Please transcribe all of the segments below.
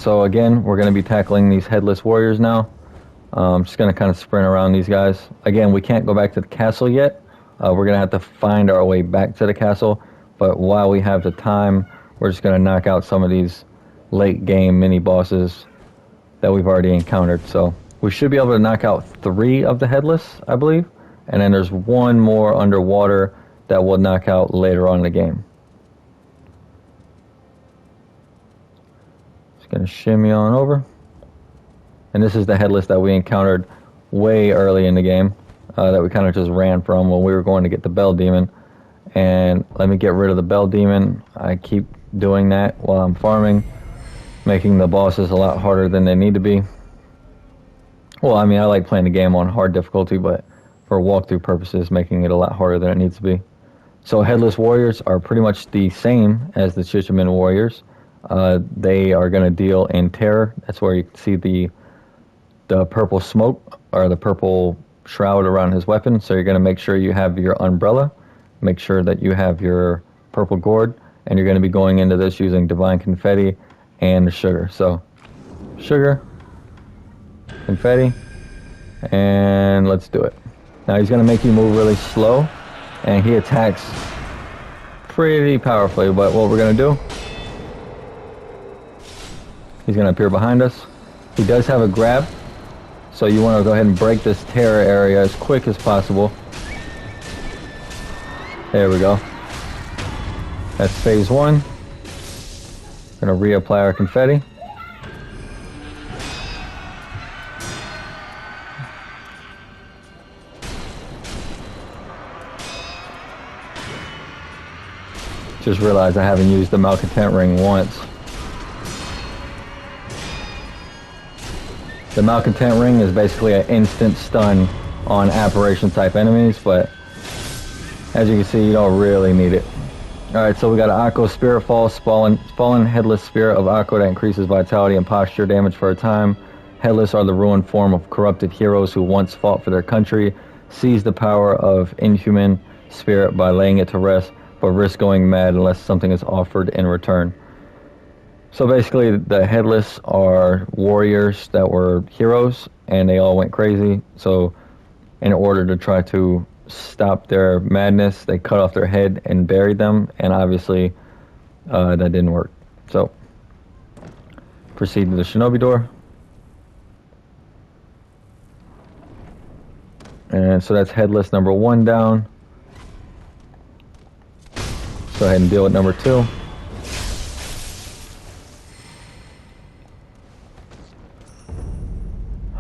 so again, we're going to be tackling these Headless Warriors now. I'm just going to kind of sprint around these guys. Again, we can't go back to the castle yet. We're going to have to find our way back to the castle. But while we have the time, we're just going to knock out some of these late game mini bosses that we've already encountered. So we should be able to knock out 3 of the Headless, I believe. And then there's 1 more underwater that we'll knock out later on in the game. Just going to shimmy on over. And this is the Headless that we encountered way early in the game, that we kind of just ran from when we were going to get the Bell Demon. And let me get rid of the Bell Demon. I keep doing that while I'm farming, making the bosses a lot harder than they need to be. Well, I mean, I like playing the game on hard difficulty, but for walkthrough purposes, making it a lot harder than it needs to be. So Headless Warriors are pretty much the same as the Chichimin Warriors. They are going to deal in terror. That's where you can see the purple smoke, or the purple shroud around his weapon. So you're going to make sure you have your umbrella, make sure that you have your purple gourd, and you're going to be going into this using Divine Confetti and the sugar. So sugar, confetti, and let's do it. Now he's going to make you move really slow, and he attacks pretty powerfully, but what we're going to do, he's going to appear behind us. He does have a grab, so you want to go ahead and break this terror area as quick as possible. There we go. That's phase 1. Gonna reapply our confetti. Just realized I haven't used the Malcontent Ring once. The Malcontent Ring is basically an instant stun on apparition type enemies, but as you can see, you don't really need it. Alright, so we got an Akko Spirit Fall, fallen Headless Spirit of Akko that increases vitality and posture damage for a time. Headless are the ruined form of corrupted heroes who once fought for their country, seize the power of inhuman spirit by laying it to rest, but risk going mad unless something is offered in return. So basically, the Headless are warriors that were heroes, and they all went crazy. So in order to try to stop their madness, they cut off their head and buried them, and obviously that didn't work. So proceed to the Shinobi door. And so that's Headless number 1 down. Go ahead and deal with number 2.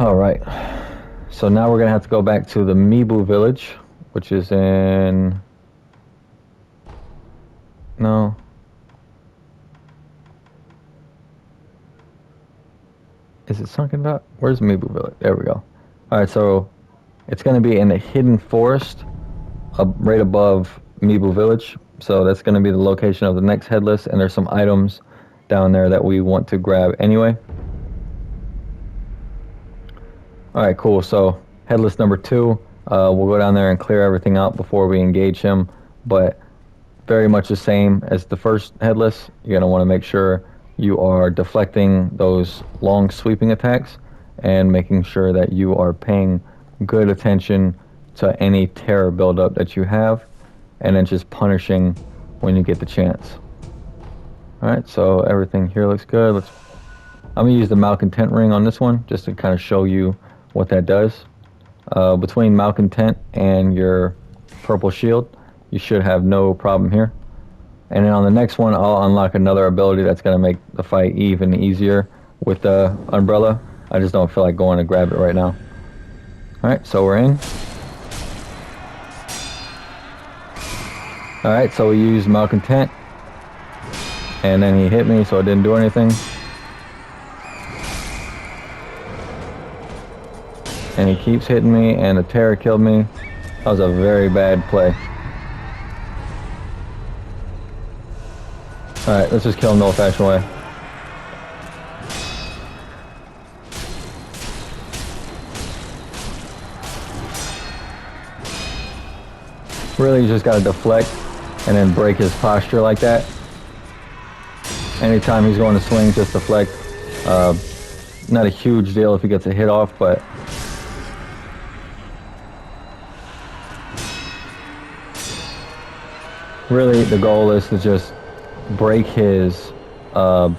Alright, so now we're going to have to go back to the Mibu village, which is in... No. Is it Sunken Valley? Where's Mibu village? There we go. Alright, so it's going to be in the hidden forest right above Mibu village. So that's going to be the location of the next Headless, and there's some items down there that we want to grab anyway. Alright, cool. So Headless number 2, we'll go down there and clear everything out before we engage him, but very much the same as the first Headless. You're going to want to make sure you are deflecting those long sweeping attacks and making sure that you are paying good attention to any terror buildup that you have, and then just punishing when you get the chance. Alright, so everything here looks good. I'm going to use the Malcontent Ring on this one just to kind of show you what that does. Between Malcontent and your purple shield, you should have no problem here. And then on the next one, I'll unlock another ability that's going to make the fight even easier with the umbrella. I just don't feel like going to grab it right now. Alright, so we're in. Alright, so we used Malcontent, and then he hit me, so it didn't do anything. And he keeps hitting me, and the terror killed me. That was a very bad play. Alright, let's just kill him the old-fashioned way. Really, you just gotta deflect and then break his posture like that. Anytime he's going to swing, just deflect. Not a huge deal if he gets a hit off, but really the goal is to just break his, oh,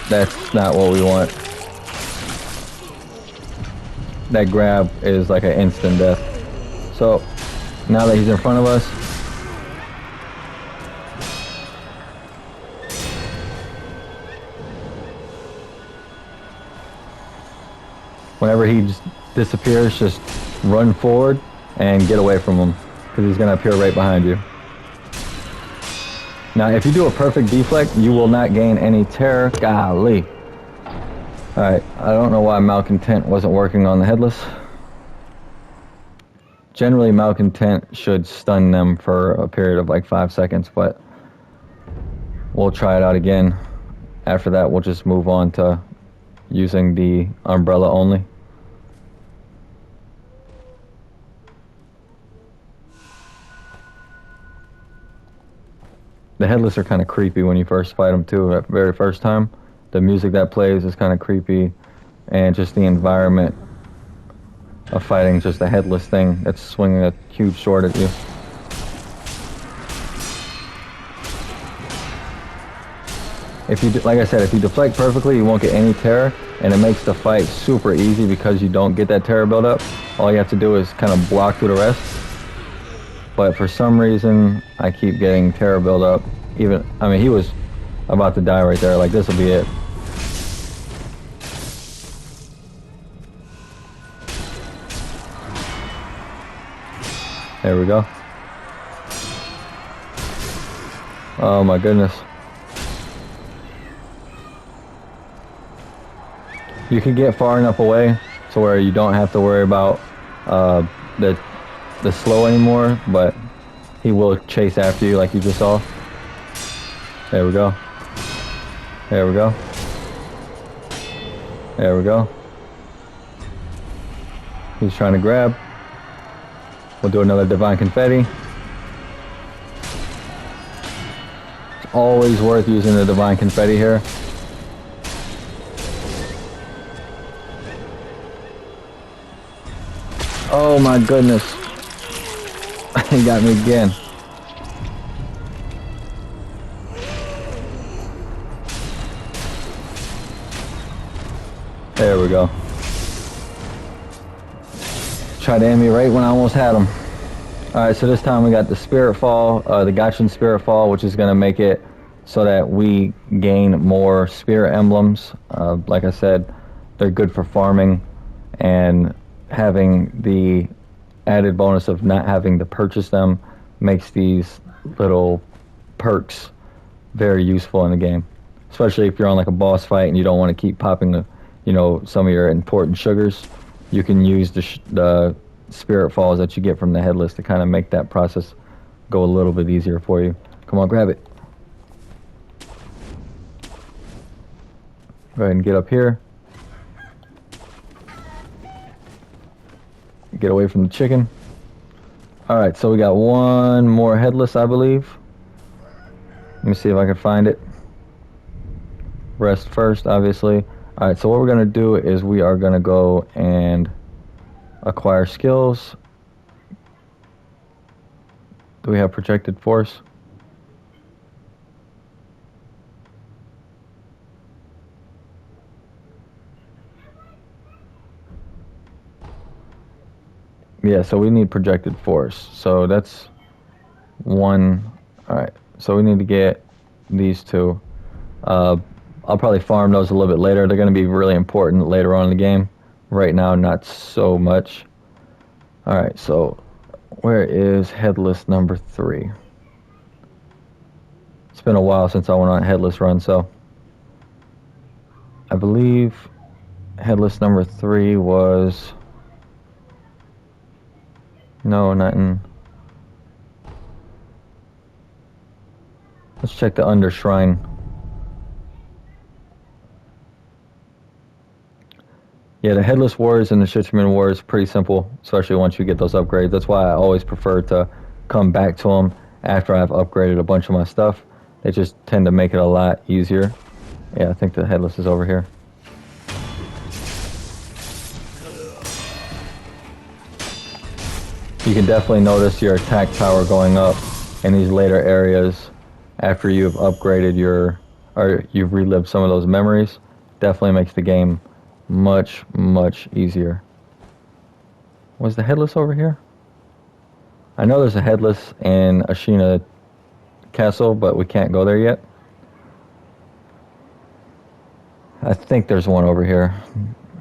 that's not what we want. That grab is like an instant death. So now that he's in front of us, whenever he just disappears, just run forward and get away from him, because he's going to appear right behind you. Now, if you do a perfect deflect, you will not gain any terror. Golly. Alright, I don't know why Malcontent wasn't working on the Headless. Generally, Malcontent should stun them for a period of like 5 seconds, but we'll try it out again. After that, we'll just move on to using the umbrella only. The Headless are kind of creepy when you first fight them too, at the very first time. The music that plays is kind of creepy, and just the environment of fighting just a headless thing that's swinging a huge sword at you. If you, like I said, if you deflect perfectly, you won't get any terror, and it makes the fight super easy because you don't get that terror buildup. All you have to do is kind of block through the rest. But for some reason, I keep getting terror buildup. Even, I mean, he was about to die right there. Like, this will be it. There we go. Oh my goodness. You can get far enough away to where you don't have to worry about the slow anymore, but he will chase after you like you just saw. There we go. There we go. There we go. He's trying to grab. We'll do another Divine Confetti. It's always worth using the Divine Confetti here. Oh my goodness. He got me again. There we go. Tried to aim me right when I almost had him. Alright, so this time we got the Spirit Fall, the Gachun Spirit Fall, which is going to make it so that we gain more Spirit Emblems. Like I said, they're good for farming, and having the added bonus of not having to purchase them makes these little perks very useful in the game. Especially if you're on like a boss fight and you don't want to keep popping the, you know, some of your important sugars. You can use the Spirit Falls that you get from the Headless to kind of make that process go a little bit easier for you. Come on, grab it. Go ahead and get up here. Get away from the chicken. Alright, so we got one more Headless, I believe. Let me see if I can find it. Rest first, obviously. Alright, so what we're going to do is we are going to go and acquire skills. Do we have projected force? Yeah, so we need projected force. So that's one. Alright, so we need to get these two. I'll probably farm those a little bit later. They're going to be really important later on in the game. Right now, not so much. Alright, so where is Headless number 3? It's been a while since I went on a Headless run, so I believe Headless number 3 was... No, not in... Let's check the Under Shrine. Yeah, the Headless Warriors and the Shitsman Warriors is pretty simple, especially once you get those upgrades. That's why I always prefer to come back to them after I've upgraded a bunch of my stuff. They just tend to make it a lot easier. Yeah, I think the Headless is over here. You can definitely notice your attack power going up in these later areas after you've upgraded or you've relived some of those memories. Definitely makes the game much, much easier. Was the Headless over here? I know there's a Headless in Ashina Castle, but we can't go there yet. I think there's one over here.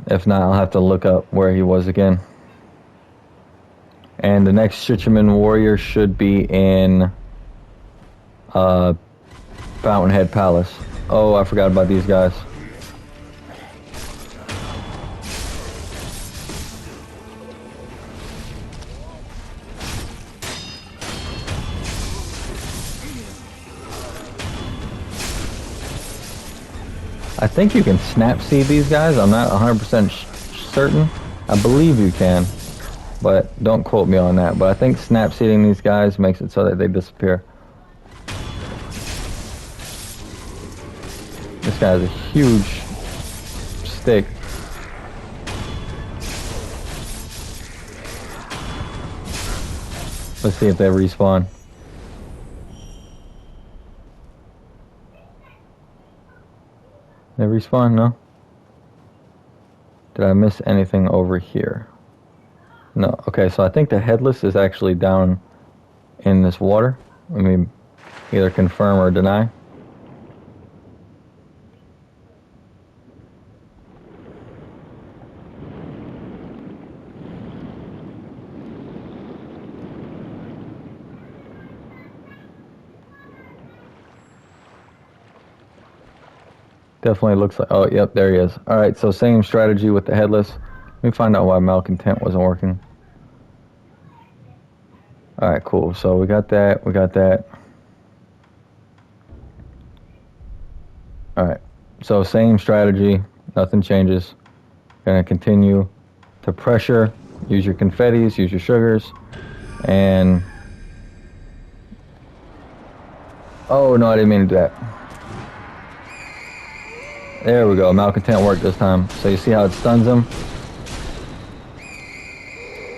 If not, I'll have to look up where he was again. And the next Shitchaman Warrior should be in Fountainhead Palace. Oh, I forgot about these guys. I think you can snap seed these guys. I'm not 100% certain. I believe you can, but don't quote me on that. But I think snap seeding these guys makes it so that they disappear. This guy has a huge stick. Let's see if they respawn. They respawn? No? Did I miss anything over here? No. Okay, so I think the Headless is actually down in this water. Let me either confirm or deny. Definitely looks like... Oh, yep, there he is. Alright, so same strategy with the Headless. Let me find out why Malcontent wasn't working. Alright, cool. So we got that. We got that. Alright. So same strategy. Nothing changes. Gonna continue to pressure. Use your confettis. Use your sugars. And... Oh, no, I didn't mean to do that. There we go. Malcontent worked this time. So you see how it stuns him?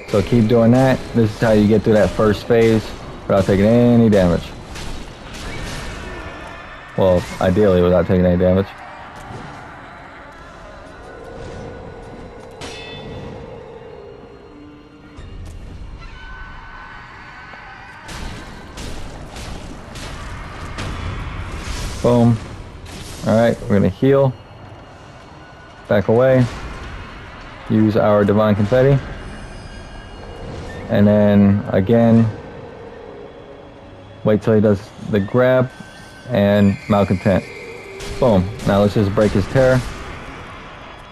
So keep doing that. This is how you get through that first phase without taking any damage. Well, ideally without taking any damage. Boom. Alright, we're going to heal. Back away. Use our Divine Confetti. And then, again, wait till he does the grab and Malcontent. Boom. Now let's just break his terror.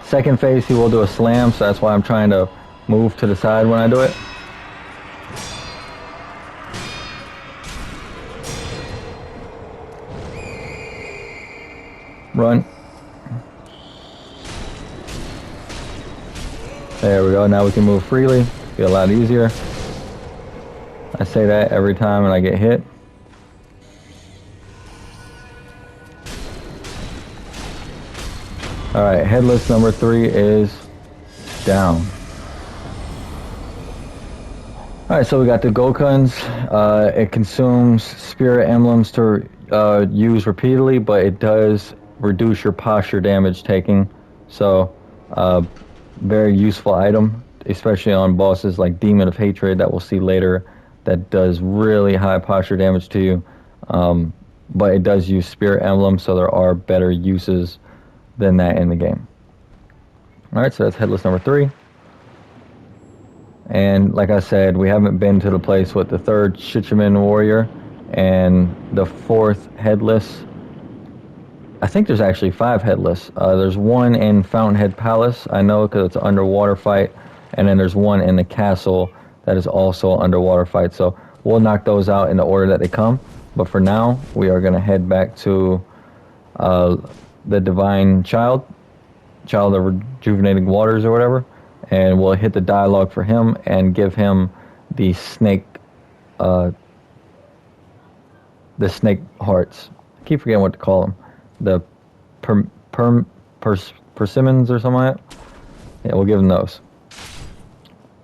Second phase, he will do a slam, so that's why I'm trying to move to the side when I do it. Run. There we go. Now we can move freely. Be a lot easier. I say that every time and I get hit. Alright, Headless number 3 is down. Alright, so we got the Gokuns. It consumes spirit emblems to use repeatedly, but it does reduce your posture damage taking. So, very useful item, especially on bosses like Demon of Hatred that we'll see later, that does really high posture damage to you. But it does use spirit emblems, so there are better uses than that in the game. Alright, so that's Headless number 3. And like I said, we haven't been to the place with the 3rd Shitchaman Warrior and the 4th Headless. I think there's actually 5 Headless. There's one in Fountainhead Palace, I know, because it's an underwater fight. And then there's one in the castle that is also an underwater fight. So we'll knock those out in the order that they come. But for now, we are going to head back to the Divine Child of Rejuvenating Waters or whatever. And we'll hit the dialogue for him and give him the snake hearts. I keep forgetting what to call them. persimmons or something like that. Yeah, we'll give them those.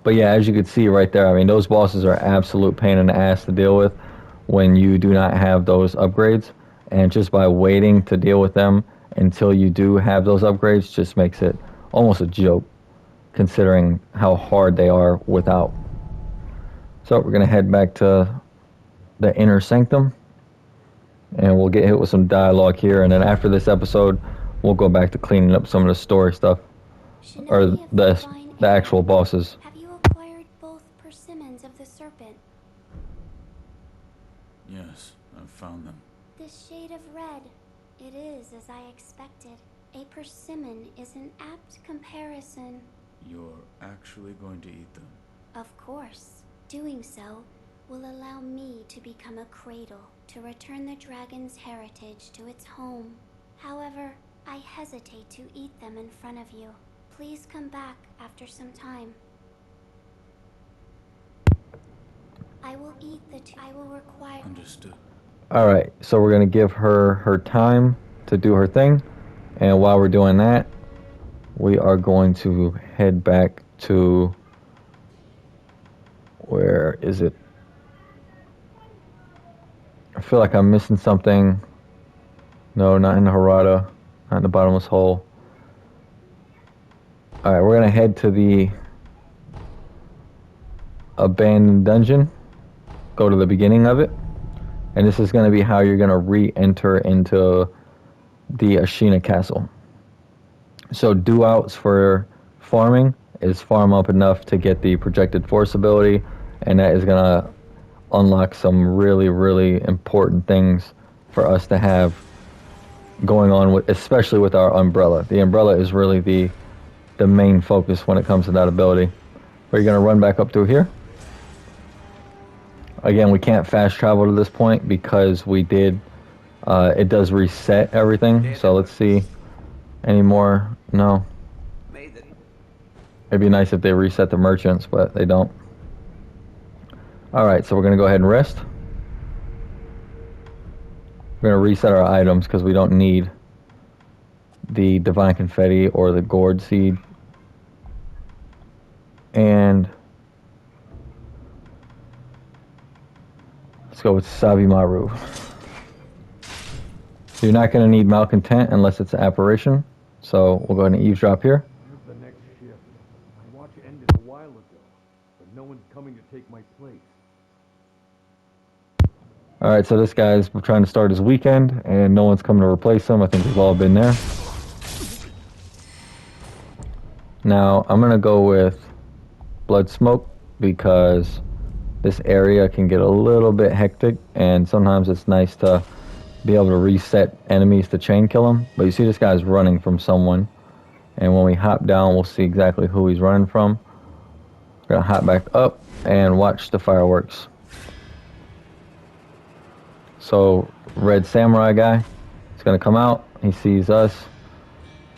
But yeah, as you can see right there, I mean, those bosses are absolute pain in the ass to deal with when you do not have those upgrades. And just by waiting to deal with them until you do have those upgrades just makes it almost a joke, considering how hard they are without. So we're going to head back to the inner sanctum, and we'll get hit with some dialogue here. And then after this episode, we'll go back to cleaning up some of the story stuff, or the actual bosses. Have you acquired both persimmons of the serpent? Yes, I've found them. This shade of red. It is as I expected. A persimmon is an apt comparison. You're actually going to eat them? Of course. Doing so will allow me to become a cradle to return the dragon's heritage to its home. However, I hesitate to eat them in front of you. Please come back after some time. I will eat the two. I will require... Understood. Alright, so we're going to give her time to do her thing. And while we're doing that, we are going to head back to... Where is it? I feel like I'm missing something. No, not in the Harada. Not in the bottomless hole. Alright, we're going to head to the abandoned dungeon. Go to the beginning of it. And this is going to be how you're going to re-enter into the Ashina Castle. So do outs for farming is farm up enough to get the projected force ability, and that is going to unlock some really, really important things for us to have going on, with, especially with our umbrella. The umbrella is really the main focus when it comes to that ability. But you're going to run back up through here. Again, we can't fast travel to this point because we did, it does reset everything. So let's see, any more? No. It'd be nice if they reset the merchants, but they don't. Alright, so we're going to go ahead and rest. We're going to reset our items because we don't need the Divine Confetti or the Gourd Seed. And let's go with Sabimaru. So you're not going to need Malcontent unless it's an apparition. So we'll go ahead and eavesdrop here. Here's the next shift. My watch ended a while ago, but no one's coming to take my place. Alright, so this guy's trying to start his weekend, and no one's coming to replace him. I think we've all been there. Now, I'm going to go with Blood Smoke, because this area can get a little bit hectic, and sometimes it's nice to be able to reset enemies to chain kill them. But you see this guy's running from someone, and when we hop down, we'll see exactly who he's running from. We're going to hop back up and watch the fireworks. So, Red Samurai guy is going to come out. He sees us.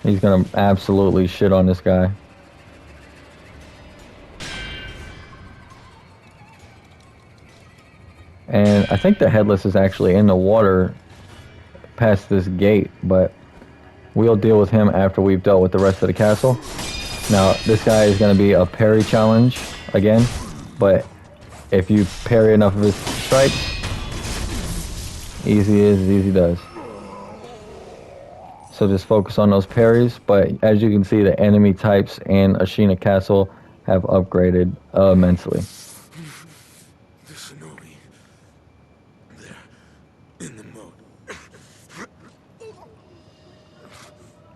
He's going to absolutely shit on this guy. And I think the Headless is actually in the water past this gate, but we'll deal with him after we've dealt with the rest of the castle. Now, this guy is going to be a parry challenge again, but if you parry enough of his strikes, easy is, easy does. So just focus on those parries, but as you can see, the enemy types in Ashina Castle have upgraded immensely. The shinobi. They're in the moat.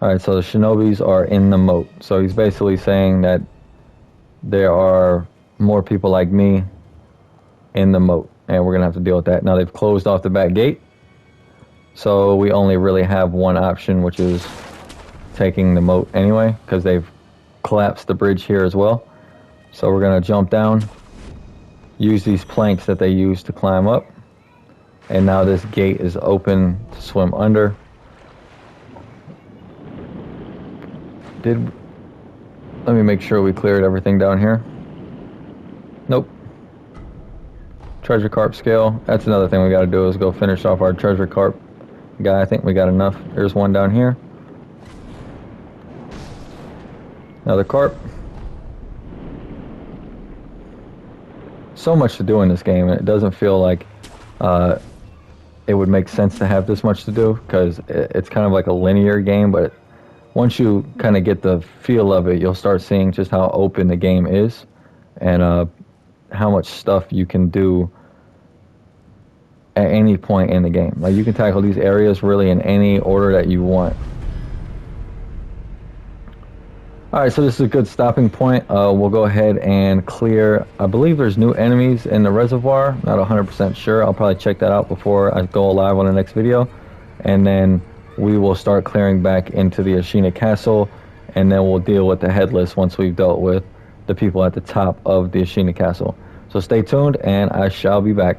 Alright, so the shinobis are in the moat. So he's basically saying that there are more people like me in the moat, and we're going to have to deal with that. Now they've closed off the back gate, so we only really have one option, which is taking the moat anyway, because they've collapsed the bridge here as well. So we're going to jump down, use these planks that they use to climb up, and now this gate is open to swim under. Let me make sure we cleared everything down here. Nope. Treasure carp scale. That's another thing we got to do, is go finish off our treasure carp guy. I think we got enough. There's one down here. Another carp. So much to do in this game, and it doesn't feel like it would make sense to have this much to do, because it's kind of like a linear game, but once you kind of get the feel of it, you'll start seeing just how open the game is, and how much stuff you can do at any point in the game. Like, you can tackle these areas really in any order that you want. Alright, so this is a good stopping point. We'll go ahead and clear, I believe there's new enemies in the reservoir. Not 100% sure. I'll probably check that out before I go live on the next video. And then we will start clearing back into the Ashina Castle, and then we'll deal with the Headless once we've dealt with the people at the top of the Ashina Castle. So stay tuned, and I shall be back.